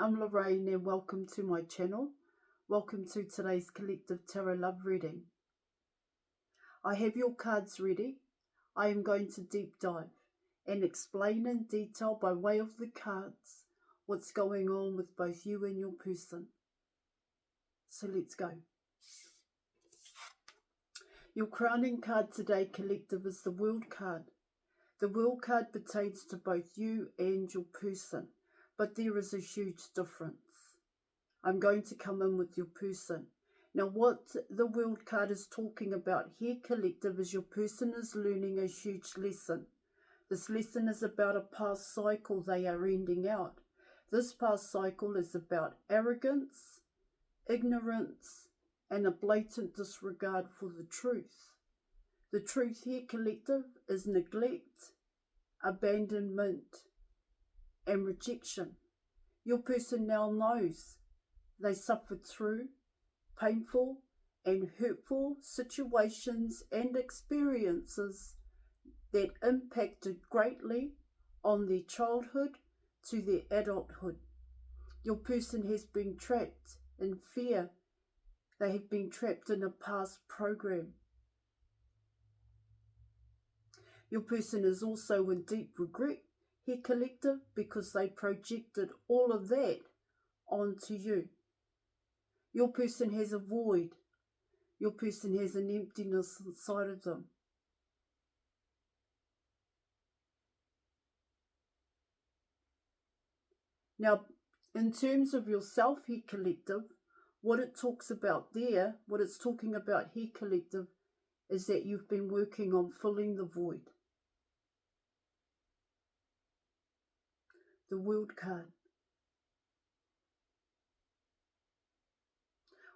I'm Lorraine and welcome to my channel. Welcome to today's Collective Tarot Love reading. I have your cards ready. I am going to deep dive and explain in detail by way of the cards what's going on with both you and your person. So let's go. Your crowning card today, Collective, is the World card. The World card pertains to both you and your person, but there is a huge difference. I'm going to come in with your person. Now, what the World card is talking about here, Collective, is your person is learning a huge lesson. This lesson is about a past cycle they are ending out. This past cycle is about arrogance, ignorance, and a blatant disregard for the truth. The truth here, Collective, is neglect, abandonment, and rejection. Your person now knows they suffered through painful and hurtful situations and experiences that impacted greatly on their childhood to their adulthood. Your person has been trapped in fear. They have been trapped in a past program. Your person is also in deep regret here, Collective, because they projected all of that onto you. Your person has a void. Your person has an emptiness inside of them. Now, in terms of yourself here, Collective, what it talks about there, what it's talking about here, Collective, is that you've been working on filling the void. The World card.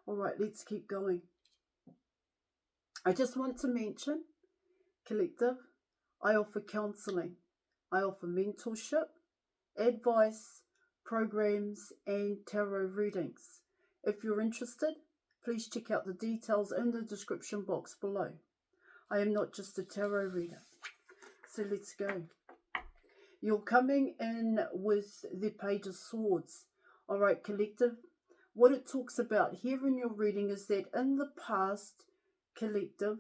All right, let's keep going. I just want to mention, Collective, I offer counselling. I offer mentorship, advice, programs, and tarot readings. If you're interested, please check out the details in the description box below. I am not just a tarot reader. So let's go. You're coming in with the Page of Swords. All right, Collective. What it talks about here in your reading is that in the past, Collective,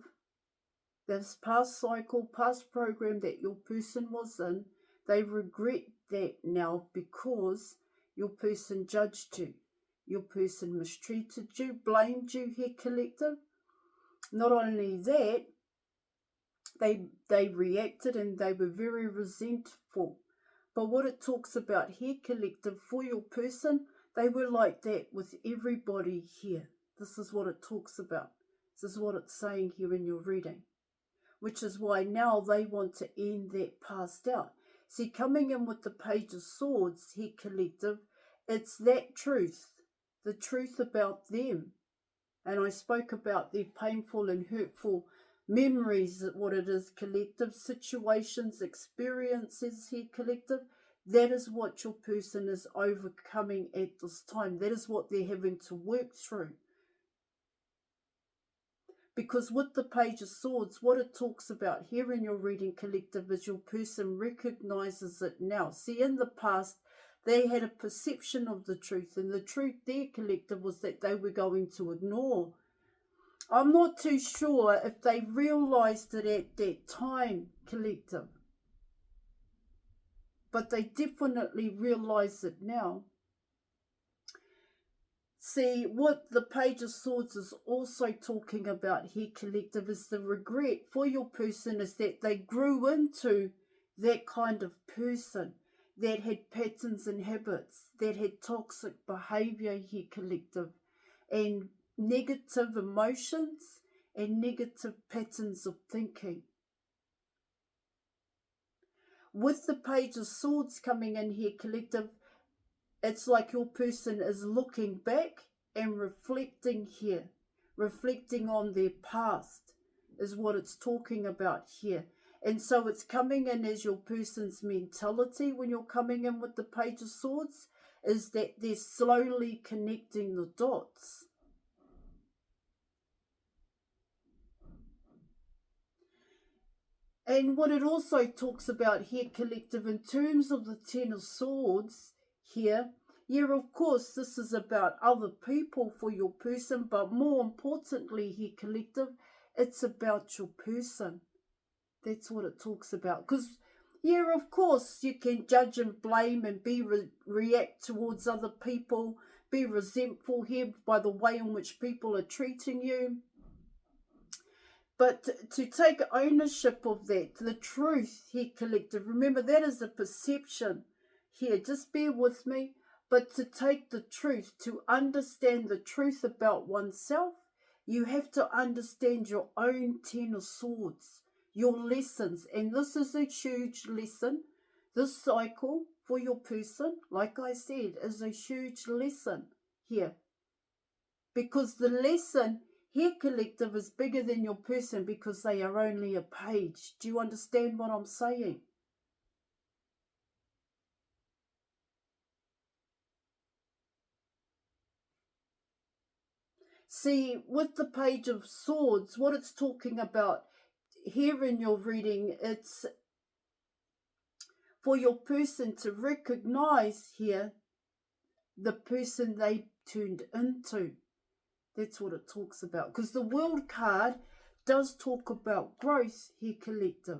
this past cycle, past program that your person was in, they regret that now because your person judged you. Your person mistreated you, blamed you here, Collective. Not only that, they reacted and they were very resentful. But what it talks about here, Collective, for your person, they were like that with everybody here. This is what it talks about. This is what it's saying here in your reading. Which is why now they want to end that past out. See, coming in with the Page of Swords here, Collective, it's that truth. The truth about them. And I spoke about their painful and hurtful memories, what it is, Collective, situations, experiences here, Collective. That is what your person is overcoming at this time. That is what they're having to work through. Because with the Page of Swords, what it talks about here in your reading, Collective, is your person recognizes it now. See, in the past, they had a perception of the truth. And the truth there, Collective, was that they were going to ignore. I'm not too sure if they realized it at that time, Collective. But they definitely realize it now. See, what the Page of Swords is also talking about here, Collective, is the regret for your person is that they grew into that kind of person that had patterns and habits, that had toxic behavior here, Collective, and negative emotions and negative patterns of thinking. With the Page of Swords coming in here, Collective, it's like your person is looking back and reflecting here. Reflecting on their past is what it's talking about here. And so it's coming in as your person's mentality when you're coming in with the Page of Swords, is that they're slowly connecting the dots. And what it also talks about here, Collective, in terms of the Ten of Swords here, Yeah, of course, this is about other people for your person, but more importantly here, collective, it's about your person. That's what it talks about. Because, yeah, of course, you can judge and blame and react towards other people, be resentful here by the way in which people are treating you. But to take ownership of that, the truth here, collective, remember that is a perception here, just bear with me. But to take the truth, to understand the truth about oneself, you have to understand your own Ten of Swords, your lessons. And this is a huge lesson. This cycle for your person, like I said, is a huge lesson here. Because the lesson here, collective, is bigger than your person because they are only a page. Do you understand what I'm saying? See, with the Page of Swords, what it's talking about here in your reading, it's for your person to recognize here the person they turned into. That's what it talks about. Because the World card does talk about growth here, collective.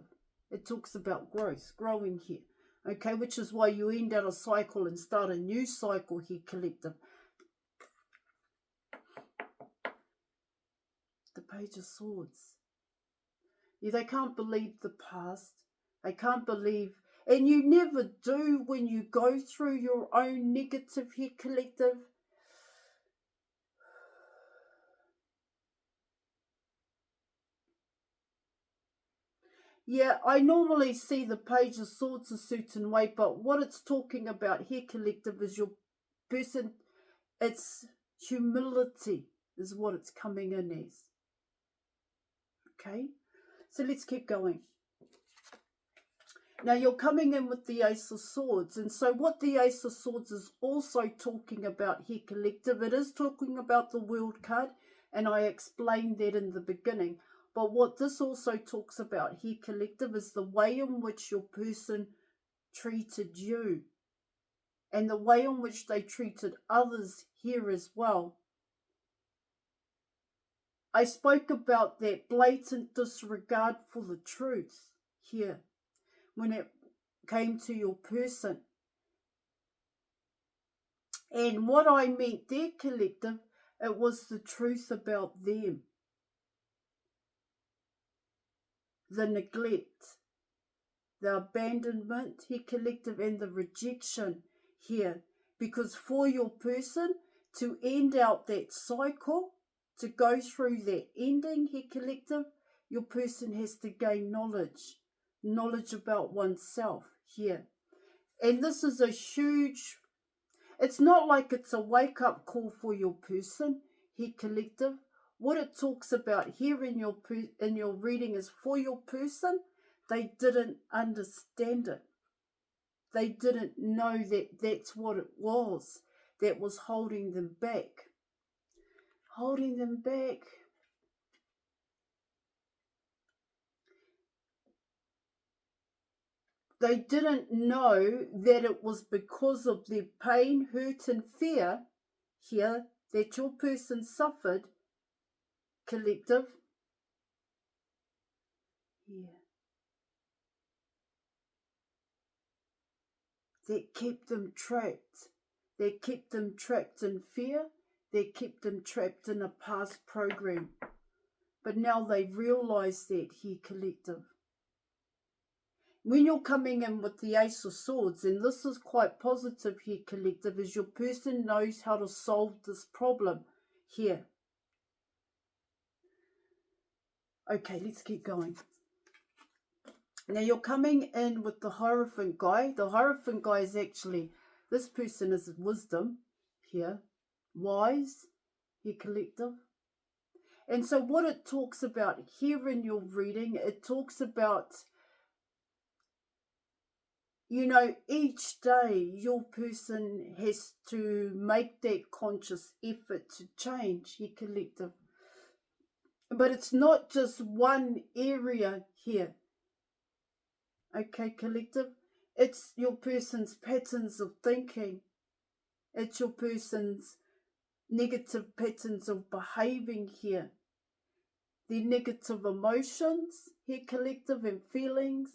It talks about growth, growing here. Okay, which is why you end out a cycle and start a new cycle here, collective. The Page of Swords. Yeah, they can't believe the past. They can't believe, and you never do when you go through your own negative here, collective. Yeah, I normally see the Page of Swords a certain way, but what it's talking about here, collective, is your person, it's humility is what it's coming in as. Okay, so let's keep going. Now you're coming in with the Ace of Swords, and so what the Ace of Swords is also talking about here, collective, it is talking about the World card, and I explained that in the beginning. But what this also talks about here, collective, is the way in which your person treated you and the way in which they treated others here as well. I spoke about that blatant disregard for the truth here when it came to your person. And what I meant there, collective, it was the truth about them. The neglect, the abandonment here, collective, and the rejection here. Because for your person to end out that cycle, to go through that ending here, collective, your person has to gain knowledge about oneself here. And this is a huge, it's not like it's a wake-up call for your person here, collective. What it talks about here in your reading is for your person, they didn't understand it. They didn't know that that's what it was that was holding them back. Holding them back. They didn't know that it was because of their pain, hurt, and fear here that your person suffered, collective. Yeah. That kept them trapped. That kept them trapped in fear. That kept them trapped in a past program. But now they realise that here, collective. When you're coming in with the Ace of Swords, and this is quite positive here, collective, is your person knows how to solve this problem here. Okay, let's keep going. Now you're coming in with the Hierophant guy. The Hierophant guy is actually, this person is wisdom here, wise here, collective. And so what it talks about here in your reading, it talks about, you know, each day your person has to make that conscious effort to change here, collective. But it's not just one area here. Okay, collective. It's your person's patterns of thinking. It's your person's negative patterns of behaving here. The negative emotions here, collective, and feelings,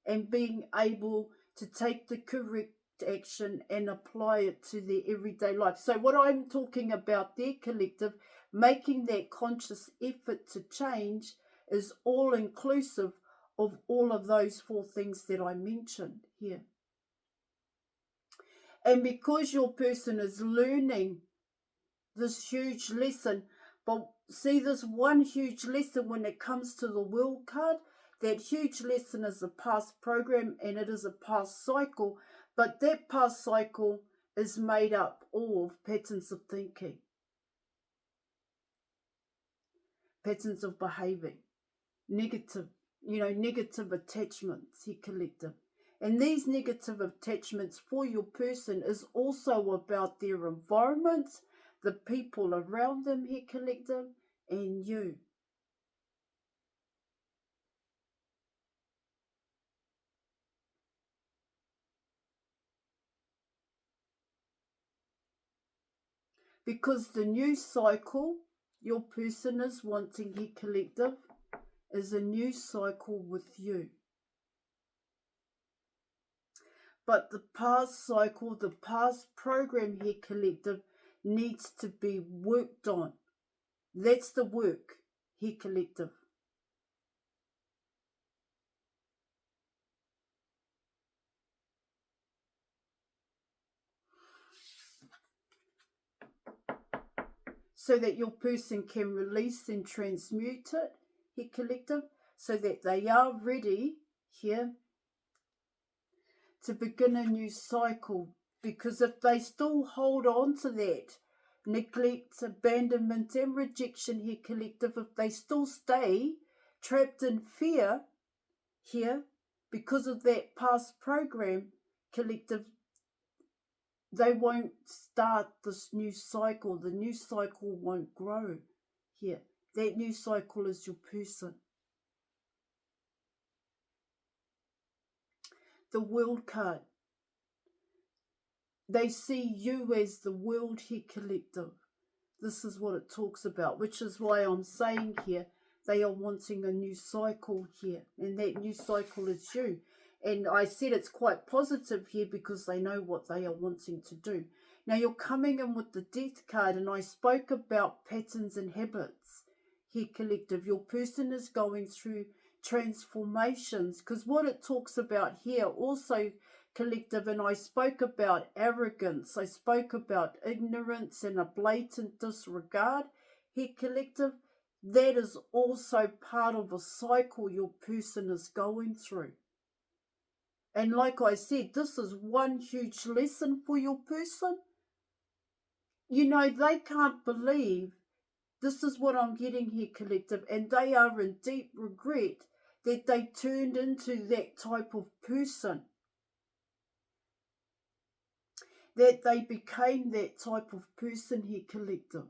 and being able to take the correct action and apply it to their everyday life. So what I'm talking about there, collective, making that conscious effort to change is all inclusive of all of those 4 things that I mentioned here. And because your person is learning this huge lesson, but see, this one huge lesson when it comes to the world card, that huge lesson is a past program and it is a past cycle, but that past cycle is made up of patterns of thinking, patterns of behaving, negative attachments, here, collective. And these negative attachments for your person is also about their environment, the people around them, here, collective, and you. Because the new cycle your person is wanting, here, collective, is a new cycle with you. But the past cycle, the past program, here, collective, needs to be worked on. That's the work, here, collective. So that your person can release and transmute it, here, collective, so that they are ready here to begin a new cycle. Because if they still hold on to that neglect, abandonment, and rejection, here, collective, if they still stay trapped in fear here because of that past program, collective, they won't start this new cycle. The new cycle won't grow here. That new cycle is your person. The world card. They see you as the world, here, collective. This is what it talks about, which is why I'm saying here they are wanting a new cycle here, and that new cycle is you. And I said it's quite positive here because they know what they are wanting to do. Now you're coming in with the death card, and I spoke about patterns and habits here, collective. Your person is going through transformations, because what it talks about here also, collective, and I spoke about arrogance, I spoke about ignorance and a blatant disregard here, collective. That is also part of a cycle your person is going through. And like I said, this is one huge lesson for your person. You know, they can't believe this is what I'm getting here, collective, and they are in deep regret that they turned into that type of person, that they became that type of person here, collective.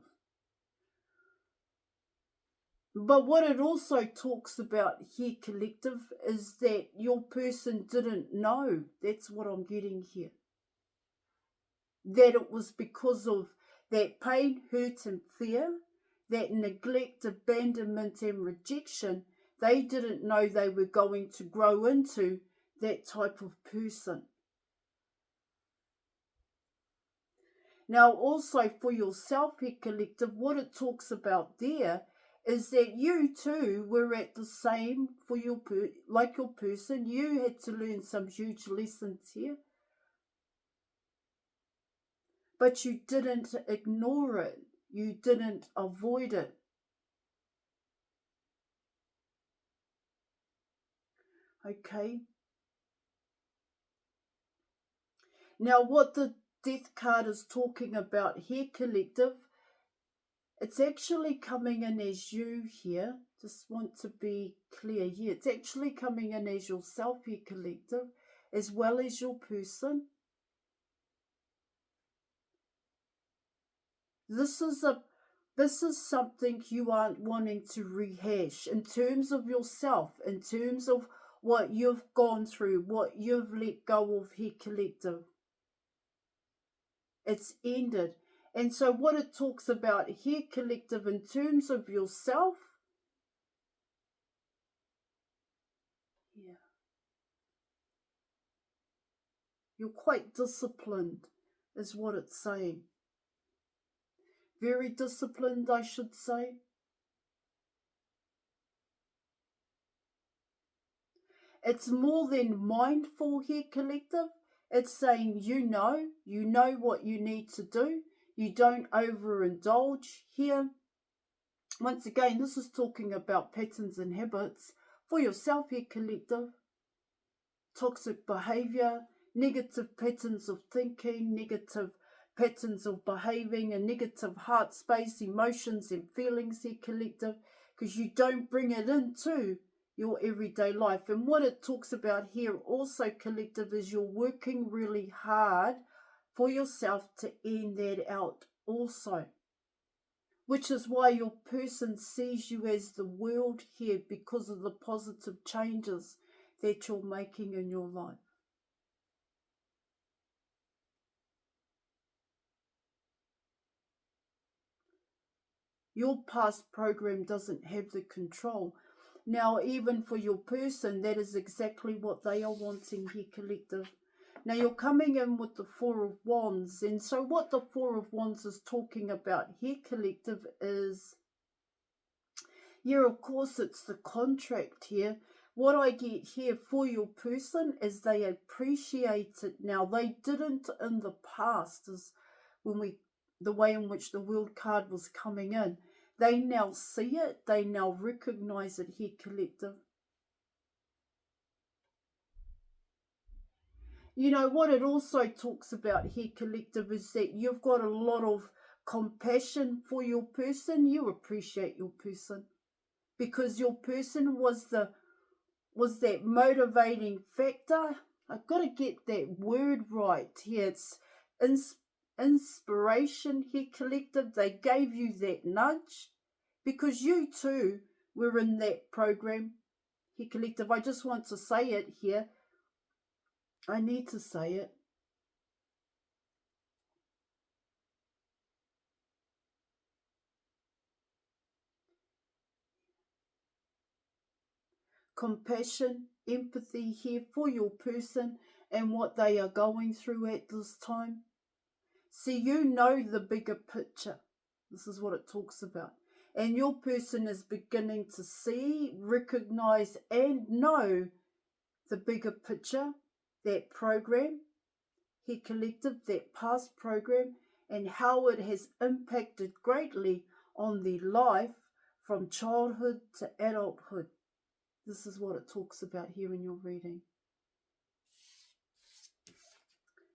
But what it also talks about here, collective, is that your person didn't know. That's what I'm getting here. That it was because of that pain, hurt, and fear, that neglect, abandonment, and rejection, they didn't know they were going to grow into that type of person. Now, also for yourself here, collective, what it talks about there is that you too were at the same for your like your person. You had to learn some huge lessons here, but you didn't ignore it. You didn't avoid it. Okay. Now, what the death card is talking about here, collective, it's actually coming in as you here. Just want to be clear here. It's actually coming in as yourself here, collective, as well as your person. This is something you aren't wanting to rehash in terms of yourself, in terms of what you've gone through, what you've let go of here, collective. It's ended. And so what it talks about here, collective, in terms of yourself, yeah, you're quite disciplined, is what it's saying. Very disciplined, I should say. It's more than mindful here, collective. It's saying you know what you need to do. You don't overindulge here. Once again, this is talking about patterns and habits for yourself here, collective. Toxic behavior, negative patterns of thinking, negative patterns of behaving, a negative heart space, emotions and feelings here, collective, because you don't bring it into your everyday life. And what it talks about here also, collective, is you're working really hard for yourself to end that out also, which is why your person sees you as the world here, because of the positive changes that you're making in your life. Your past program doesn't have the control. Now, even for your person, that is exactly what they are wanting here, collective. Now, you're coming in with the Four of Wands. And so what the Four of Wands is talking about here, collective, is, yeah, of course, it's the contract here. What I get here for your person is they appreciate it now. They didn't in the past, is the way in which the World card was coming in. They now see it. They now recognize it here, collective. You know, what it also talks about here, collective, is that you've got a lot of compassion for your person. You appreciate your person because your person was that motivating factor. I've got to get that word right here. It's inspiration here, collective. They gave you that nudge because you too were in that program here, collective. I just want to say it here. I need to say it. Compassion, empathy here for your person and what they are going through at this time. See, you know the bigger picture. This is what it talks about. And your person is beginning to see, recognize, and know the bigger picture, that program, here, collective, that past program, and how it has impacted greatly on their life from childhood to adulthood. This is what it talks about here in your reading.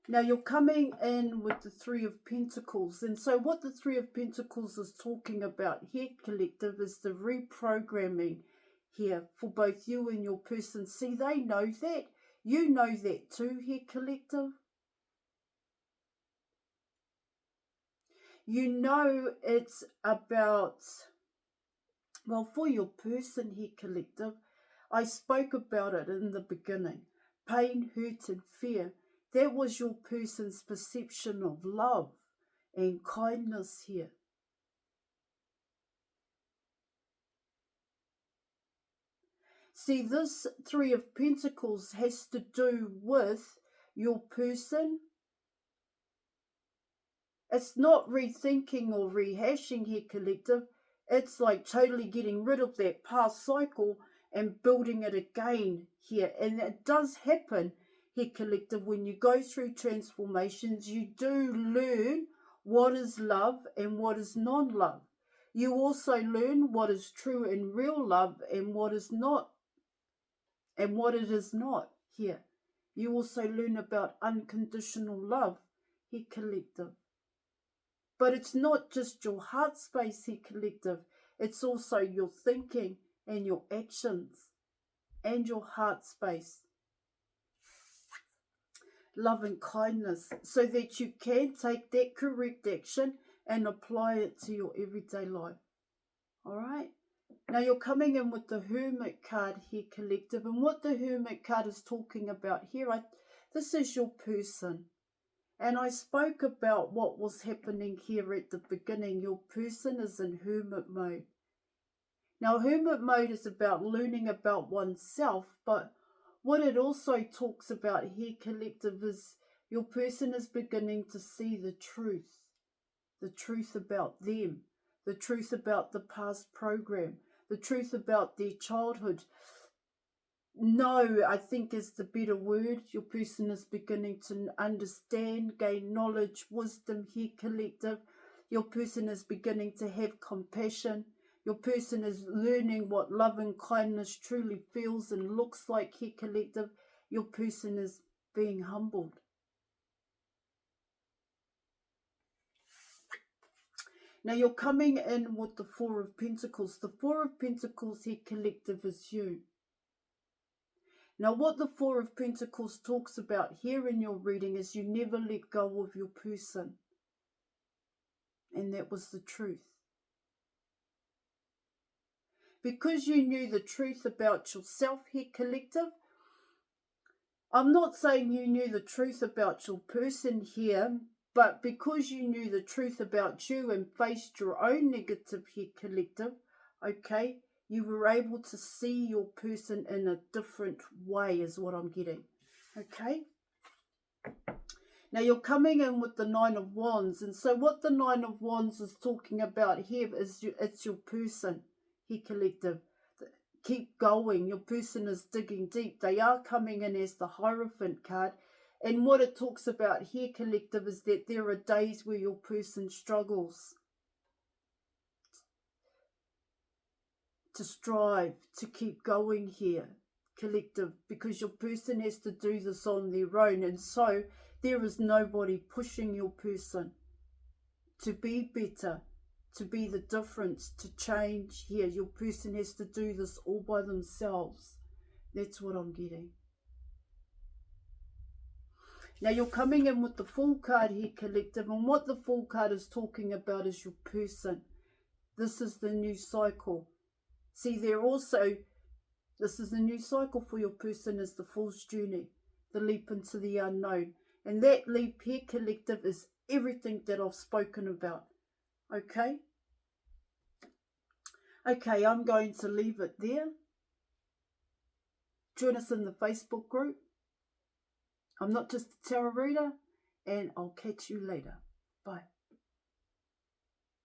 Now you're coming in with the Three of Pentacles. And so what the Three of Pentacles is talking about here, collective, is the reprogramming here for both you and your person. See, they know that. You know that too here, collective. You know it's about, well, for your person here, collective, I spoke about it in the beginning. Pain, hurt and fear. That was your person's perception of love and kindness here. See, this Three of Pentacles has to do with your person. It's not rethinking or rehashing here, collective. It's like totally getting rid of that past cycle and building it again here. And it does happen here, collective. When you go through transformations, you do learn what is love and what is non-love. You also learn what is true and real love and what is not, and what it is not here. You also learn about unconditional love here, collective. But it's not just your heart space here, collective. It's also your thinking and your actions and your heart space. Love and kindness, so that you can take that correct action and apply it to your everyday life. All right? Now you're coming in with the Hermit card here, collective. And what the Hermit card is talking about here, this is your person. And I spoke about what was happening here at the beginning. Your person is in hermit mode. Now, hermit mode is about learning about oneself, but what it also talks about here, collective, is your person is beginning to see the truth about them, the truth about the past program, the truth about their childhood. No, I think is the better word. Your person is beginning to understand, gain knowledge, wisdom here, collective. Your person is beginning to have compassion. Your person is learning what love and kindness truly feels and looks like here, collective. Your person is being humbled. Now you're coming in with the Four of Pentacles. The Four of Pentacles here, collective, is you. Now what the Four of Pentacles talks about here in your reading is you never let go of your person. And that was the truth. Because you knew the truth about yourself here, collective. I'm not saying you knew the truth about your person here, but because you knew the truth about you and faced your own negative here, collective, okay, you were able to see your person in a different way is what I'm getting, okay? Now you're coming in with the Nine of Wands, and so what the Nine of Wands is talking about here is it's your person here, collective. Keep going. Your person is digging deep. They are coming in as the Hierophant card. And what it talks about here, collective, is that there are days where your person struggles to strive, to keep going here, collective, because your person has to do this on their own. And so there is nobody pushing your person to be better, to be the difference, to change here. Your person has to do this all by themselves. That's what I'm getting. Now you're coming in with the Fool card here, collective, and what the Fool card is talking about is your person. This is the new cycle. See, this is the new cycle for your person, is the Fool's journey, the leap into the unknown. And that leap here, collective, is everything that I've spoken about. Okay? Okay, I'm going to leave it there. Join us in the Facebook group. I'm not just a tarot reader, and I'll catch you later. Bye.